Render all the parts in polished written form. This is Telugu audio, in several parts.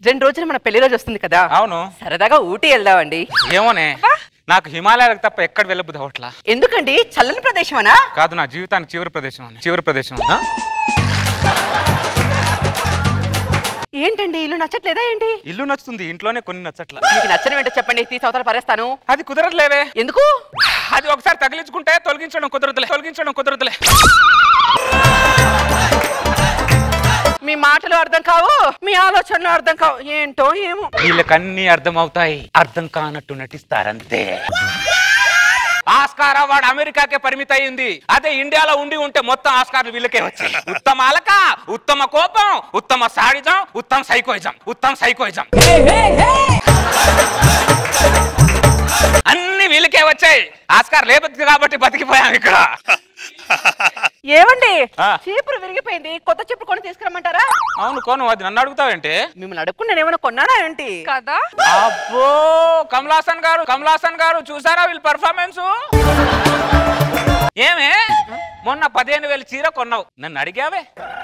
2 రోజులు మన పెళ్లి రోజు వస్తుంది కదా. అవును. సరదాగా ఊటీ వెళ్దామండి. ఏమోనే, నాకు హిమాలయాలకు తప్ప ఎక్కడ వెళ్ళబుద్ధి అవట్లా. ఎందుకండి? చల్లని ప్రదేశమనా? కాదు, నా జీవితానికి చివరి ప్రదేశం. ఏంటండి ఇల్లు నచ్చట్లేదా ఏంటి? ఇల్లు నచ్చుతుంది, ఇంట్లోనే కొన్ని నచ్చట్లా. మీకు నచ్చని వెంట చెప్పండి, తీసి అవతల పరేస్తాను. అది కుదరట్లేవే. ఎందుకు? అది ఒకసారి తగిలించుకుంటే తొలగించడం కుదరదులే. మీ మాటలు అర్థం కావు, మీ ఆలోచనలు అర్థం కావు. ఏంటో ఏమో. వీళ్ళకన్నీ అర్థం అవుతాయి, అర్థం కానట్టు నటిస్తారంతే. ఆస్కార్ అవార్డు అమెరికాకే పరిమితి అయింది. అదే ఇండియాలో ఉంటే మొత్తం ఆస్కార్లు వీళ్ళకే వచ్చాయి. ఉత్తమ అలక, ఉత్తమ కోపం, ఉత్తమ సాడిజం, ఉత్తమ సైకోయిజం అన్ని వీళ్ళకే వచ్చాయి. ఆస్కార్ లేకపోతే కాబట్టి బతికిపోయాం ఇక్కడ. ఏమండి, చీపురు విరిగిపోయింది, కొత్త చీపురు కొని తీసుకురమ్మంటారా? అవును, కోను. అది నన్ను అడుగుతావేంటి? మిమ్మల్ని అడుక్కుని ఏమైనా కొన్నానా ఏంటి కదా? అబ్బో, కమలాసన్ గారు చూసారా వీళ్ళ పర్ఫార్మెన్స్? ఏమే, మొన్న 15,000 చీర కొన్నావు, నన్ను అడిగావే,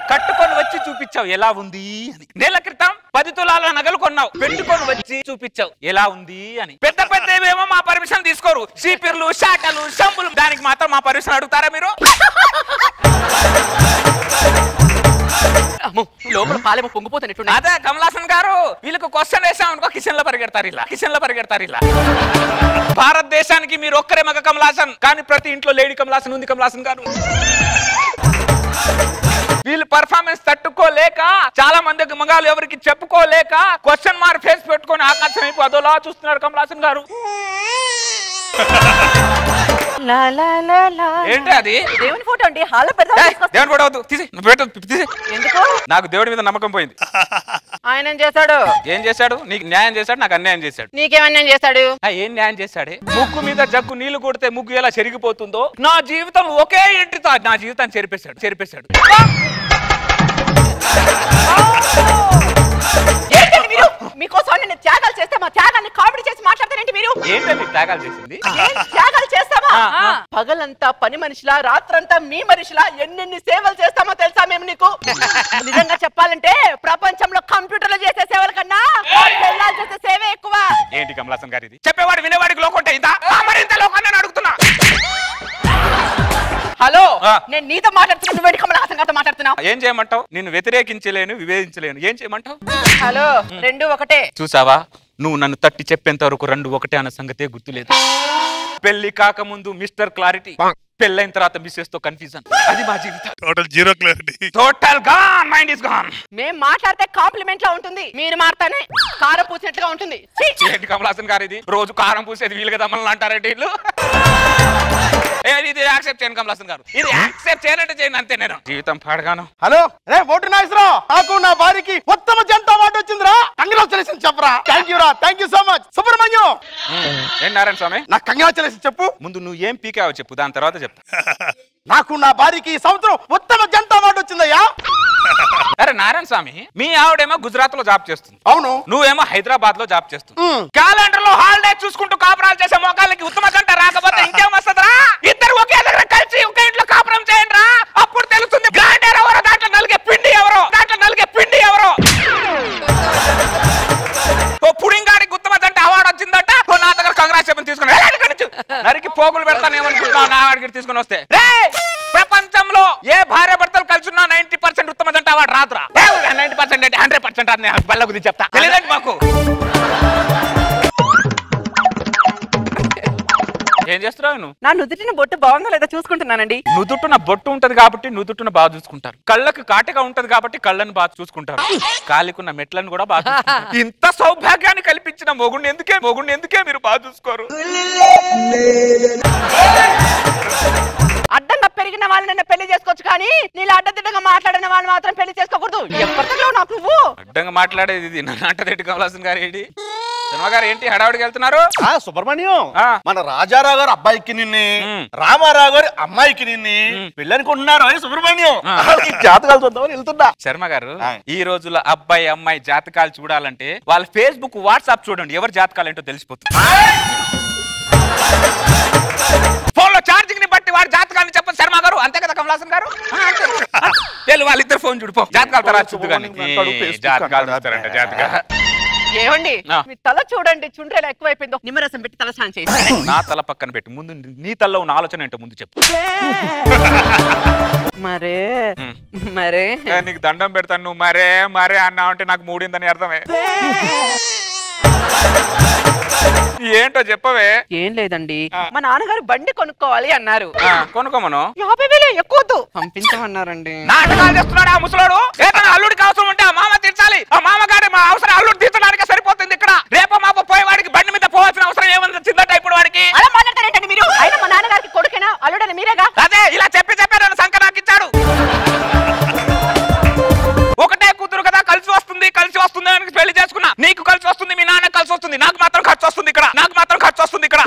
కట్టుకొని వచ్చి చూపించావు ఎలా ఉంది అని. నెల క్రితం 10 తులాల నగలు కొన్నావు, పెట్టుకొని వచ్చి చూపించావు ఎలా ఉంది అని. పెద్ద ఏమో మా పర్మిషన్ తీసుకోరు. చీపిర్లు, షాటలు, షంపులు, దానికి మాత్రం మా పర్మిషన్ అడుగుతారా మీరు? లోపల పాలేమో పొంగిపోతున్నట్టు. అదే కమలాసన్ గారు, వీళ్ళకు క్వశ్చన్ వేసాం అనుకో, కిచెన్ లో పరిగెడతారు ఇలా. భారతదేశానికి మీరు ఒక్కరే మగ కమలాసన్, కానీ ప్రతి ఇంట్లో లేడీ కమలాసన్ ఉంది. కమలాసన్ గారు వీళ్ళు పర్ఫార్మెన్స్ తట్టుకోలేక, చాలా మంది మగాళ్ళు ఎవరికి చెప్పుకోలేక క్వశ్చన్ మార్క్ ఫేస్ పెట్టుకొని ఆకాశం అయిపో అదోలా చూస్తున్నారు కమలాసన్ గారు. ఏంటి అది? దేవుని ఫోటో అండి. హాల్లో పెడదాం. దేవుని ఫోటో వద్దు, తీసి. ఎందుకు? నాకు దేవుడి మీద నమ్మకం పోయింది. ఆయన ఏం చేశాడు? నీకు న్యాయం చేశాడు, నాకు అన్యాయం చేశాడు. నీకేమన్యాయం చేశాడు? ఏం న్యాయం చేశాడే? ముగ్గు మీద జగ్గు నీళ్లు కొడితే ముగ్గు ఎలా చెరిగిపోతుందో, నా జీవితం ఒకే ఇంటితో నా జీవితాన్ని చెరిపేశాడు. మీకోసం నేను త్యాగాలు చేస్తే మా త్యాగాన్ని కామెడీ చేసి మాట్లాడతారేంటి మీరు? ఏంటండి త్యాగాలు చేసింది? త్యాగాలు చేస్తామా? పగలంతా పని మనిషిలా, రాత్రంతా మీ మనిషిలా ఎన్నెన్ని సేవలు చేస్తామో తెలుసా మేము నీకు? నిజంగా చెప్పాలంటే ప్రపంచంలో కంప్యూటర్లు చేసే సేవల కన్నా చేసే సేవే ఎక్కువ. ఏంటి కమలాసన్ గారు ఇది? చెప్పేవాడు వినేవాడికి లోకంటే ఇంత లోకాన్ని అడుగుతున్నా. హలో, నేను నీతో మాట్లాడుతున్నా, కమలాసన్ గారితో మాట్లాడుతున్నా. ఏం చేయమంటావు? నేను వ్యతిరేకించలేను, వివేదించలేను. ఏం చేయమంటావు? హలో, 2 ఒకటే. చూసావా, నువ్వు నన్ను తట్టి చెప్పేంత వరకు 2 ఒకటే అన్న సంగతే గుర్తులేదు. పెళ్లి కాకముందు మిస్టర్ క్లారిటీ, పెళ్ళైన తర్వాత మిస్సెస్ తో కన్ఫ్యూజన్. అది మా జీవితం. Total zero clarity. Total gone, mind is gone. మేము మాట్లాడితే కాంప్లిమెంట్ లా ఉంటుంది, మీరు మాట్లాడితే కారం పూసినట్టుగా ఉంటుంది. ఏంటి కమలాసన్ గారు ఇది? రోజు కారం పూసేది వీళ్ళు కదా మనల్ని అంటారంటే వీళ్ళు. ఇది యాక్సెప్ట్ చేయను కమలాసన్ గారు, ఇది యాక్సెప్ట్ చేయనంటే చేయను అంతే. నేను జీవితం పాడగాను. హలో రే ఓటు నాగేశ్వరరావు, నాకు నా భార్యకి ఉత్తమ జంట అవార్డు వచ్చిందిరా. కంగ్రాచులేషన్ చెప్పరా. Thank you so much. Subrahmanyam, ఏం నారాయణ స్వామి? నాకు కంగ్రాచులేషన్ చెప్పు. ముందు నువ్వు ఏం పీకావో చెప్పు, దాని తర్వాత చెప్తా. నాకు నా భార్యకి ఈ సంవత్సరం ఉత్తమ జంట అవార్డు వచ్చిందయ్యా. అరే నారాయణ స్వామి, మీ ఆవిడేమో గుజరాత్ లో జాబ్ చేస్తుంది. అవును. నువ్వేమో హైదరాబాద్ లో జాబ్ చేస్తుంది. క్యాలెండర్ లో హాలిడే చూసుకుంటూ కాపురాలు చేసే మోకాళ్ళకి ఉత్తమ జంట రాకపోతే ఇంకేం వస్తుందిరా? ఇద్దరు ఒకే దగ్గర కలిసి ఒకే ఇంట్లో కాపురం చేయండి రా, అప్పుడు తెలుస్తుంది గ్రైండర్ ఎవరో, దాంట్లో నలిగే పిండి ఎవరో. ఓ పుడింగాడికి ఉత్తమ జంట అవార్డు వచ్చిందంట, నా దగ్గర కంగ్రాచులేషన్ తీసుకుని నరికి పోగులు పెడతానేమనుకుంటున్నావు. నా వాడికి తీసుకుని వస్తే ప్రపంచంలో ఏ భార్య భర్తలు కలిసి ఉన్నా 90% ఉత్తమ జంట అవార్డు రాదురా. 90% అంటే 100% అని బల్ల గురించి చెప్తా. తెలియదండి మాకు. ఏం చేస్తున్నావు నువ్వు? నా నుదుటిన బొట్టు బాగుందా లేదా చూసుకుంటున్నానండి. నుదుట్టున బొట్టు ఉంటది కాబట్టి నుదుట్టున బాగా చూసుకుంటారు. కళ్ళకు కాటిగా ఉంటది కాబట్టి కళ్ళను బాగా చూసుకుంటారు. కాలికున్న మెట్లను కూడా బాగా చూసుకుంటారు. ఇంత సౌభాగ్యాన్ని కల్పించిన మొగుడిని ఎందుకే మీరు బాగా చూసుకోరు? అడ్డంగా పెరిగిన వాళ్ళని పెళ్లి చేసుకోవచ్చు, కానీ నీళ్ళు అడ్డదిడ్డంగా మాట్లాడిన వాళ్ళు మాత్రం పెళ్లి చేసుకోకూడదు. ఎప్పటిలో నాకు నువ్వు అడ్డంగా మాట్లాడేది ఇది. నన్ను అంటదేంటి కమలాసన్ గారు? ఏంటి సినిమాగారు ఏంటి హడావుడికి వెళ్తున్నారు? సుబ్రహ్మణ్యం, మన రాజారావు గారు అబ్బాయికి నిన్నే, రామారావు గారు అమ్మాయికి నిన్నే పెళ్ళనుకుంటున్నారు. సుబ్రహ్మణ్యం, జాతకాలు చూద్దామని వెళ్తున్నా. శర్మ గారు, ఈ రోజుల్లో అబ్బాయి అమ్మాయి జాతకాలు చూడాలంటే వాళ్ళ ఫేస్బుక్ వాట్సాప్ చూడండి, ఎవరి జాతకాలు ఏంటో తెలిసిపోతుంది. ఫోన్ లో ఛార్జింగ్ ని బట్టి వాడి జాతకాన్ని చెప్పదు శర్మ గారు, అంతే కదా కమలాసన్ గారు? వాళ్ళిద్దరు ఫోన్ చూడిపో, జాతకాలు తర్వాత చూద్దు కానీ జాతకాలు చూస్తారంట. ఏమండి మీ తల చూడండి, చుండ్రేలా ఎక్కువైపోయిందో. నిమ్మరసం పెట్టి తల స్నానం చేసి. నా తల పక్కన పెట్టి ముందు నీ తలలో ఉన్న ఆలోచన ఏంటో ముందు చెప్పు. మరే మరే నీకు దండం పెడతాను, నువ్వు మరే మరే అన్నావు అంటే నాకు మూడిందని అర్థమే. ఏంటో చెప్పవే. ఏం లేదండి, మా నాన్నగారు బండి కొనుక్కోవాలి అన్నారు. కొనుక్కోమను. 50,000 ఎక్కువద్దు పంపించమన్నారండి. నాటకాలు చేస్తున్నాడు ఆ ముసలోడు. అల్లుడికి అవసరం ఉంటే ఆ మామ తీర్చాలి. ఆ మామగారి మా అవసరం అల్లుడు తీర్చడానికి సరిపోతుంది. ఇక్కడ రేప మాప పోయేవాడికి బండి మీద పోవాల్సిన అవసరం ఏమన్నా చిందట ఇప్పుడు వాడికి. అలా మాట్లాడతారేంటండి మీరు? అయినా మా నాన్నగారికి కొడుకేనా అల్లుడని మీరేగా. అదే ఇలా చెప్పి నన్ను సంక నాకిచ్చాడు. ఒకటే కూతురు కదా, కలిసి వస్తుంది కలిసి వస్తుంది అని పెళ్లి చేసుకున్నా. నీకు కలిసి వస్తుంది, మీ నాన్న కలిసి వస్తుంది, నాకు మాత్రం ఖర్చు వస్తుంది ఇక్కడ. నాకు మాత్రం ఖర్చు వస్తుంది ఇక్కడ.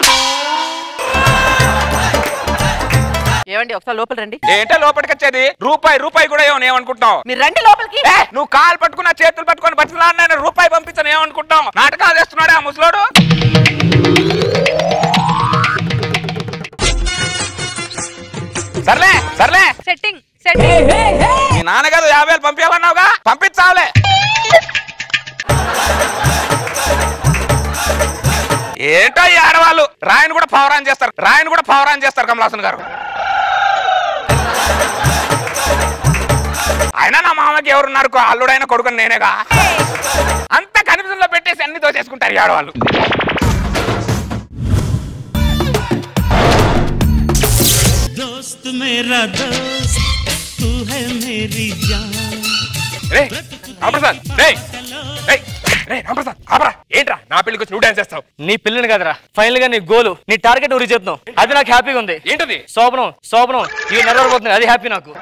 ఏమండి ఒకసారి లోపల రండి. ఏంటో లోపలికి వచ్చేది? రూపాయి కూడా ఏమనుకుంటున్నావు? మీరు రండి లోపలికి. నువ్వు కాలు పట్టుకున్న చేతులు పట్టుకొని బతిలాడిన రూపాయి పంపించను ఏమనుకుంటావు? నాటకాలు చేస్తున్నాడే ఆ ముసలోడు. సర్లే సర్లే సెట్టింగ్ మీ నాన్నగారు 50,000 పంపించాలన్నావుగా, పంపించాలే. ఏంటో ఈ ఆడవాళ్ళు రాయని కూడా పవరాన్ చేస్తారు కమలాసన్ గారు. అయినా నా మామకి ఎవరున్నారు? అల్లుడైన కొడుకుని నేనేగా. అంత కన్ఫ్యూజన్ లో పెట్టేసి అన్ని దోచేసుకుంటారు ఈ ఆడవాళ్ళు. दोस्त मेरा दोस्त तू है मेरी जान. రే రామప్రసాద్, రామప్రసాద్ ఆపరా. ఏంట్రా నా పెళ్లికి వచ్చి నువ్వు డాన్స్ చేస్తావు? నీ పిల్లని కదరా ఫైనల్ గా నీ గోలు, నీ టార్గెట్ ఊరి చెప్తున్నావు. అది నాకు హ్యాపీగా ఉంది. ఏంటది? శోభనం ఇవి నెరవేరబోతుంది. అది హ్యాపీ నాకు.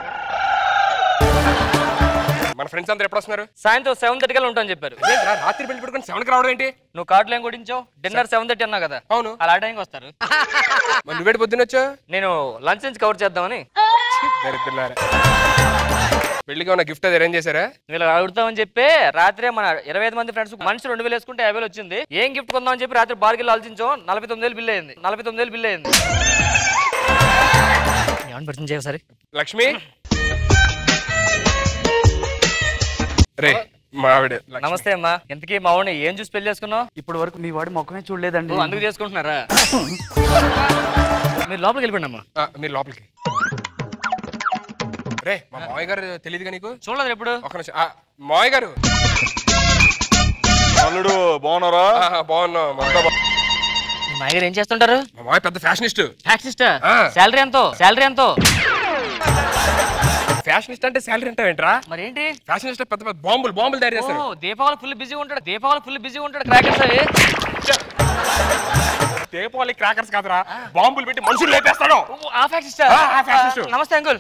మన ఫ్రెండ్స్ అందరూ ఎప్పుడు వస్తున్నారు? సాయంత్రం 7:30 కల్లా ఉంటాను చెప్పారు. రాత్రి పెళ్లి పెట్టుకుని 7కి రావడం ఏంటి? నువ్వు కార్డులు ఏం కొట్టించావు? డిన్నర్ 7:30 అన్నా కదా. అవును. అలా టైంకి వస్తారు. నువ్వేటి పొద్దున్న వచ్చా? నేను లంచ్ నుంచి కవర్ చేద్దామని. పెళ్లికి ఉన్న గిఫ్ట్ అది అరేంజ్ చేశారా? వీళ్ళు అడుగుతామని చెప్పి రాత్రే మన 25 మంది ఫ్రెండ్స్ మనిషి 2,000 వేసుకుంటే 50,000 వచ్చింది. ఏం గిఫ్ట్ కొందామని చెప్పి రాత్రి బార్గిల్ ఆలోచించాం. 49,000 బిల్ అయింది. 49,000 బిల్ అయింది. ఏమని పరిచయం చేయవు సరే. లక్ష్మి రే మావిడ. నమస్తే అమ్మా. ఎంతకీ మా వాడిని ఏం చూసి పెళ్లి చేసుకున్నావు? ఇప్పుడు వరకు మీ వాడి ముఖమే చూడలేదండి. అందుకు చేసుకుంటున్నారా? మీరు లోపలికి వెళ్ళిపోండి అమ్మా. మీరు లోపలికి రే. మా మావయ్య గారు తెలియదుగా నీకు? చూడలేదు ఎప్పుడు. ఒక నిమిషం. మావయ్య గారు. అల్లుడు బాగున్నారా? బాగున్నా. మా దగ్గర ఏం చేస్తుంటారు? మా మావయ్య పెద్ద ఫ్యాషనిస్ట్. శాలరీ ఎంతో? ఫ్యాషనిస్ట్ అంటే శాలరీ అంటే ఏంట్రా? మరి ఏంటి? ఫ్యాషనిస్ట్ పెద్ద పెద్ద బాంబులు తయారు చేస్తారు. దీపావళి ఫుల్ బిజీ ఉంటాడు. క్రాకర్స్ అవి. దీపావళి క్రాకర్స్ కాదురా, బాంబులు పెట్టి మనుషులు లేపేస్తాడు. నమస్తే అంకుల్.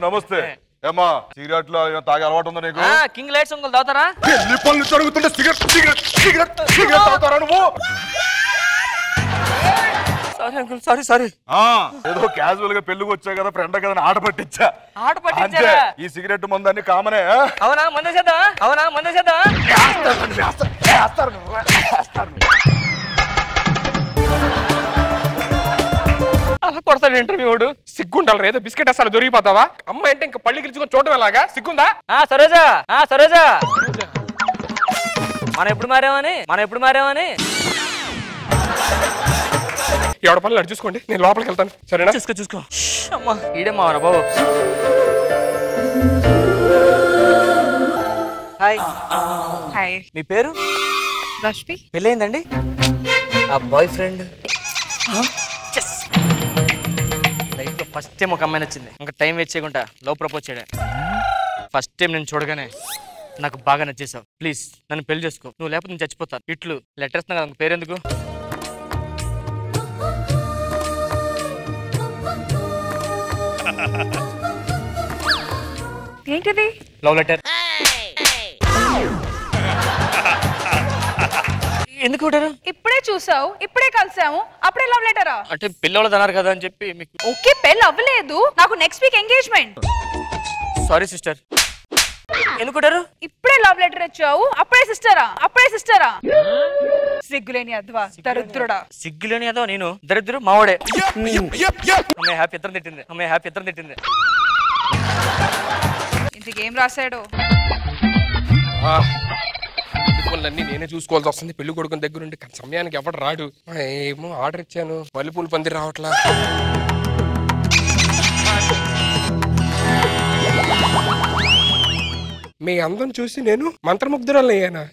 నమస్తే. ఏమా సిగరెట్లు తాగే అలవాటు ఉందా నీకు? కింగ్ లైట్స్ అంకుల్ తాగుతారా? ఎన్ని పనులు జరుగుతుంటే సిగరెట్ తాగుతారా నువ్వు? సారీ. ఏదో క్యాజువల్ గా పెళ్లికి వచ్చా కదా, ఫ్రెండ్ కదా ఆట పట్టించా. ఈ సిగరెట్ మందాన్ని కామనే. అవునా మందేసేదా? అలా కొడతాడు ఇంటర్వ్యూ వాడు. సిగ్గుండాలి. ఏదో బిస్కెట్ అసలు దొరికిపోతావా? అమ్మాయి అంటే ఇంకా పళ్ళు గిలుచుకొని చూడడం ఎలాగా? సిగ్గుందా? సరోజా మనం ఎప్పుడు మారామని ఎవడ పనులు అడు చూసుకోండి, నేను లోపలికి వెళ్తాను. సరేనా? చూసుకో. అమ్మా ఈడే మావరా బాబు. హాయ్. మీ పేరు? రష్మి. పెళ్ళయిందండి? ఆ బాయ్ ఫ్రెండ్ లైఫ్ లో ఫస్ట్ టైం ఒక అమ్మాయి నచ్చింది. ఇంకా టైం వేస్ట్ చేయకుండా లవ్ ప్రపోజ్ చేయడం. ఫస్ట్ టైం నేను చూడగానే నాకు బాగా నచ్చేసావు. ప్లీజ్ నన్ను పెళ్లి చేసుకో. నువ్వు లేకపోతే నేను చచ్చిపోతాను. ఇట్లు లెటర్ ఇస్తున్నా కదా, పేరెందుకు? ఏంటిది? Love letter. ఎందుకు కొట్టారు? ఇప్పుడే చూసావు, ఇప్పుడే కలిసాము, అప్పుడే లవ్ లెటరా? అంటే పెళ్ళి అన్నారు కదా అని చెప్పి మీకు. ఓకే పెళ్ళి అవ్వలేదు, నాకు next week engagement. Sorry sister. ఎందుకు కొట్టారు? ఇప్పుడే లవ్ లెటర్ ఇచ్చావు, అప్పుడే సిస్టరా? సిగ్గులేని అద్వా, దరిద్రుడా. సిగ్గులేని అదో నేను దరిద్రుడు మావాడే. అమ్మాయి హ్యాపీ ఇద్దరం తిట్టింది. ఇంతకేం రాశాడు? పనులన్నీ నేనే చూసుకోవాల్సి వస్తుంది. పెళ్లి కొడుకుని దగ్గర ఉండి సమయానికి ఎవడు రాడు. ఏమో ఆర్డర్ ఇచ్చాను, మల్లెపూలు పందిరి రావట్లా. మీ అందం చూసి నేను మంత్రముగ్ధురాలు అయ్యానా?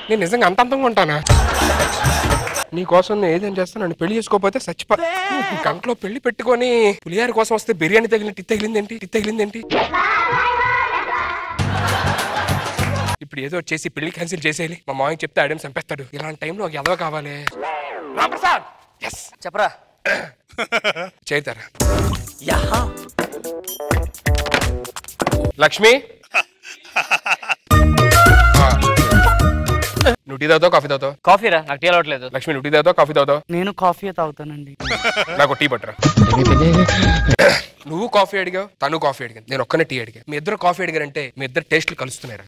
నేను నిజంగా అంత అందంగా ఉంటానా? నీకోసం నేను ఏదేం చేస్తాను, నన్ను పెళ్లి చేసుకోకపోతే చచ్చిపో. గంటలో పెళ్లి పెట్టుకొని పులిహార కోసం వస్తే బిర్యానీ తగిలిందేంటి? ఇప్పుడు ఏదో చేసి పెళ్లి క్యాన్సిల్ చేసేయాలి. మా మామయ్య చెప్తే ఆడేం చంపేస్తాడు. ఇలాంటి టైంలో ఒక ఎదవ కావాలి. రామప్రసాద్ చెప్పరా చేతారా? లక్ష్మి నువ్వు టీ తాగుతావు, కాఫీ తాగుతావు? కాఫీ రా, నాకు టీ అలవట్లేదు. లక్ష్మి నువ్వు టీ తాగుతావు, కాఫీ తాగుతావు? నేను కాఫీ తాగుతానండి. నాకు టీ పట్టరా. నువ్వు కాఫీ అడిగావు, తను కాఫీ అడిగాను, నేను ఒక్కనే టీ అడిగా. మీ ఇద్దరు కాఫీ అడిగారంటే మీ ఇద్దరు టేస్ట్లు కలుస్తున్నారా?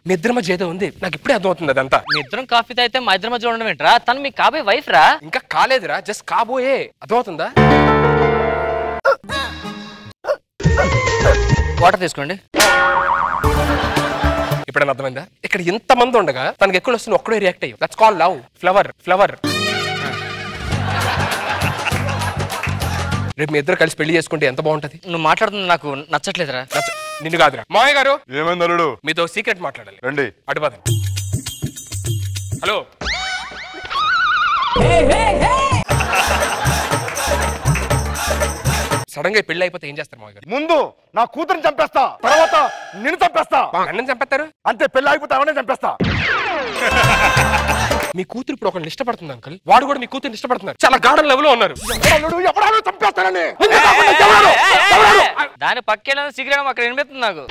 మీ ఇద్దరి మధ్య ఏదో ఉంది, నాకు ఇప్పుడే అర్థమవుతుంది అదంతా. మీ ఇద్దరం కాఫీ తాగితే మా ఇద్దరి మధ్య ఉండడం ఏంట్రా? తను మీ కాబోయే వైఫ్ రా. ఇంకా కాలేదురా, జస్ట్ కాబోయే. అర్థమవుతుందా? వాటర్ తీసుకోండి. ఇప్పుడు అర్థమైందా? ఇక్కడ ఇంత మంది ఉండగా తనకి ఎక్కువ వస్తుంది, ఒక్కడే రియాక్ట్ అయ్యి. That's call love. ఫ్లవర్. రేపు మీ ఇద్దరు కలిసి పెళ్లి చేసుకుంటే ఎంత బాగుంటది. నువ్వు మాట్లాడుతుంది నాకు నచ్చట్లేదురా. నిన్ను కాదురా. మామయ్య గారు ఏమైంది అల్లుడు? మీతో సీక్రెట్ మాట్లాడాలి. రండి. అటుపద. హలో, సడన్ గా పెళ్లి అయిపోతే ఏం చేస్తారు మామయ్య గారు? ముందు నా కూతురుని చంపేస్తా, తర్వాత నిన్ను చంపేస్తా. అన్నం చంపేస్తారు అంతే, పెళ్లి అయిపోతే అవనే చంపేస్తా. మీ కూతురు ఇప్పుడు ఒకరిని ఇష్టపడుతుంది అంకల్. వాడు కూడా మీ కూతురు ఇష్టపడుతున్నారు. చాలా గాఢం లెవెల్ లో ఉన్నారు. ఎప్పుడైనా చంపేస్తానని దాని పక్కేలా సిగరెట్ అక్కడ వినిపిస్తుంది నాకు.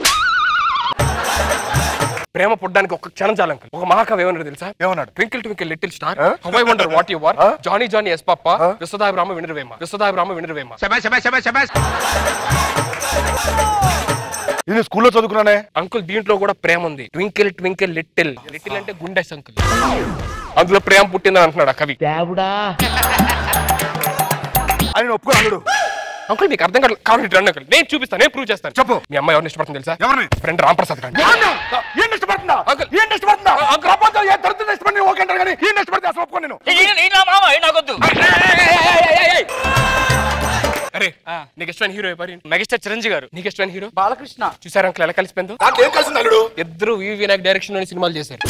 ప్రేమ పుట్టడానికి ఒక క్షణం చాలు అంకల్. ఒక మహాకవి ఏమన్నాడు తెలుసా? ఏమన్నాడు? Twinkle twinkle little star, how I wonder what you are, Johnny Johnny yes papa, విశ్వదాభిరామ వినరవేమ. నేను స్కూల్లో చదువుకున్నానే అంకుల్. దీంట్లో కూడా ప్రేమ ఉంది. ట్వింకిల్ ట్వింకిల్ లిటిల్ అంటే గుండెస్ అంకుల్. అందులో ప్రేమ పుట్టిందని అంటున్నాడు ఆ కవి. అని ఒప్పుకోడు అంకుల్. మీకు అర్థం కావాలి అంకుల్, నేను చూపిస్తాను, నేను ప్రూవ్ చేస్తాను. చెప్పు. మీ అమ్మాయి ఎవరిని ఇష్టపడుతుంది తెలుసా? ఎవరిని? ఫ్రెండ్ రాంప్రసాద్ గారిని. ఏం ఇష్టపడుతుందా? అరే నీకు ఇష్టమైన హీరో ఎవరు? మెగాస్టార్ చిరంజీవి గారు. నీకు ఇష్టమైన హీరో? బాలకృష్ణ. చూసారు అంకుల్ ఎలా కలిసిపోయిందో? ఇద్దరు వి వినాయక్ డైరెక్షన్ లోని సినిమాలు చేశారు.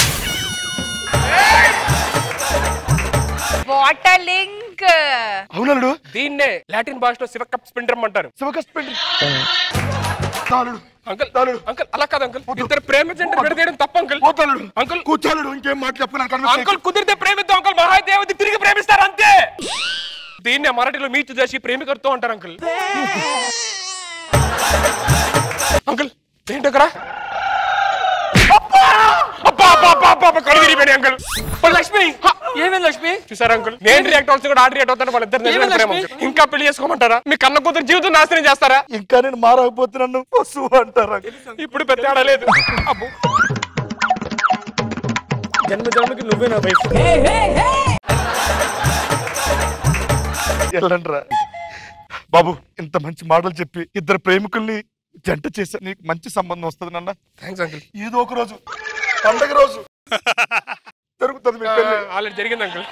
What a link. అవునల్లుడు. దీన్నే లాటిన్ భాషలో శివకప్ స్పిండ్రమ్ అంటారు. అంకుల్ అంకుల్ అలా కాదు అంకుల్. ఇద్దరు ప్రేమించండి విడదీయడం తప్ప అంకుల్. అంకుల్ కూర్చోలేడు, ఇంకేం మాట చెప్పు. అంకుల్ కుదిరితే ప్రేమిద్దాం అంకుల్. మహాదేవతి తిరిగి ప్రేమిస్తారు అంతే. దీన్నే మరాఠీలో మీటు చేసి ప్రేమికర్తో అంటారు అంకుల్. అంకుల్ ఏంటక్కడ? లక్ష్మి ఏమైంది లక్ష్మి? చూసారా అంకుల్, నేను రియాక్ట్ అవుతుంది కూడా ఆర్డర్ రియాక్ట్ అవుతాను. వాళ్ళిద్దరు ఇంకా పెళ్లి చేసుకోమంటారా? మీ కన్న కూతురు జీవితం నాశనం చేస్తారా? ఇంకా నేను మారకపోతే నన్ను పశువు అంటారా? ఇప్పుడు పెద్ద ఆడలేదు. అబ్బో, జన్మ జన్మకి నువ్వే నా వైఫ్. వెళ్ళండిరా బాబు. ఇంత మంచి మాటలు చెప్పి ఇద్దరు ప్రేమికుల్ని జంట చేసా. నీకు మంచి సంబంధం వస్తుంది నాన్న. Thanks uncle. ఏదో ఒక రోజు పండగ రోజు జరుగుతుంది. ఆల్రెడీ జరిగింది అంకుల్.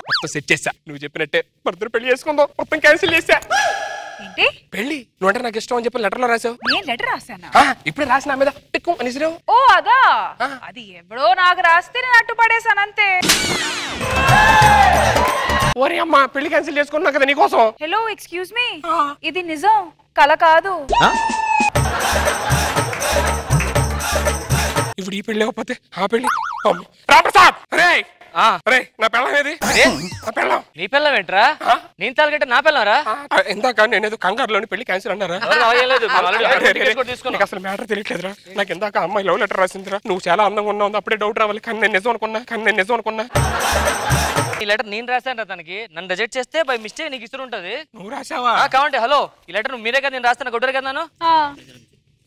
మొత్తం సెట్ చేసా. నువ్వు చెప్పినట్టే మరిద్దరు పెళ్లి చేసుకుందాం. మొత్తం క్యాన్సిల్ చేసా. ఏంటి పెళ్లి? నువ్వు అంటే నాకు ఇష్టం అని చెప్పి లెటర్ లో రాసావు. నేను లెటర్ రాసానా? ఇప్పుడే రాసిన మీద టిక్కు అని ఇసిరావు. ఓ అదా, అది ఎప్పుడో నాకు రాస్తే నేను అట్టు పడేసాను అంతే. ఓరే అమ్మా, పెళ్లి క్యాన్సిల్ చేసుకున్నా కదా నీకోసం. హలో ఎక్స్క్యూజ్ మీ, ఇది నిజం, కల కాదు. ఇప్పుడు ఈ పెళ్లి లేకపోతే ఆ పెళ్లి. రామప్రసాద్ రే రే, నా పెళ్ళం ఏది? నా పెళ్ళం. నీ పిల్లం ఏంట్రా? నేను తాలగట్టే నా పిల్లం రా. ఇందాక నేనేదో కంగారులోని పెళ్లి క్యాన్సిల్ అన్నారా? అసలు మ్యాటర్ తెలియట్లేదురా. నాకు ఇందాక అమ్మాయి లవ్ లెటర్ రాసిందిరా. నువ్వు చాలా అందంగా ఉన్నావు, అప్పుడే డౌట్ రావాలి. కానీ నేను నిజం అనుకున్నా. ఈ లెటర్ నేను రాశాను రా తనకి. నన్ను రిజెక్ట్ చేస్తే బై మిస్టేక్ నీకు ఇస్తూ ఉంటది. నువ్వు రాసావా? కావండి. హలో, ఈ లెటర్ నువ్వు మీరే కదా నేను రాస్తాను, కొట్టరు కదా నన్ను.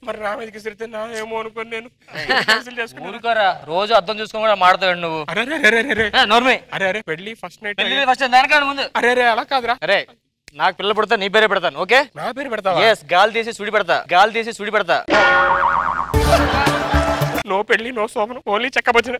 మరి నా మీదకి ఇస్తే నా ఏమో అనుకోని నేను ఊరుకోరా. రోజు అర్థం చూసుకొని కూడా మాడతావు నువ్వు. నోర్మే. అరే పెళ్లి ఫస్ట్ నైట్ ఫస్ట్ దానికన్నా ముందు. అరే అలా కాదురా. అరే నాకు పిల్ల పడతా, నీ పేరే పెడతాను. ఓకే, నా పేరు పెడతావా? గాలి తీసి సుడి పెడతా. నో పెళ్లి నో శోభనం ఓన్లీ చెక్క భజన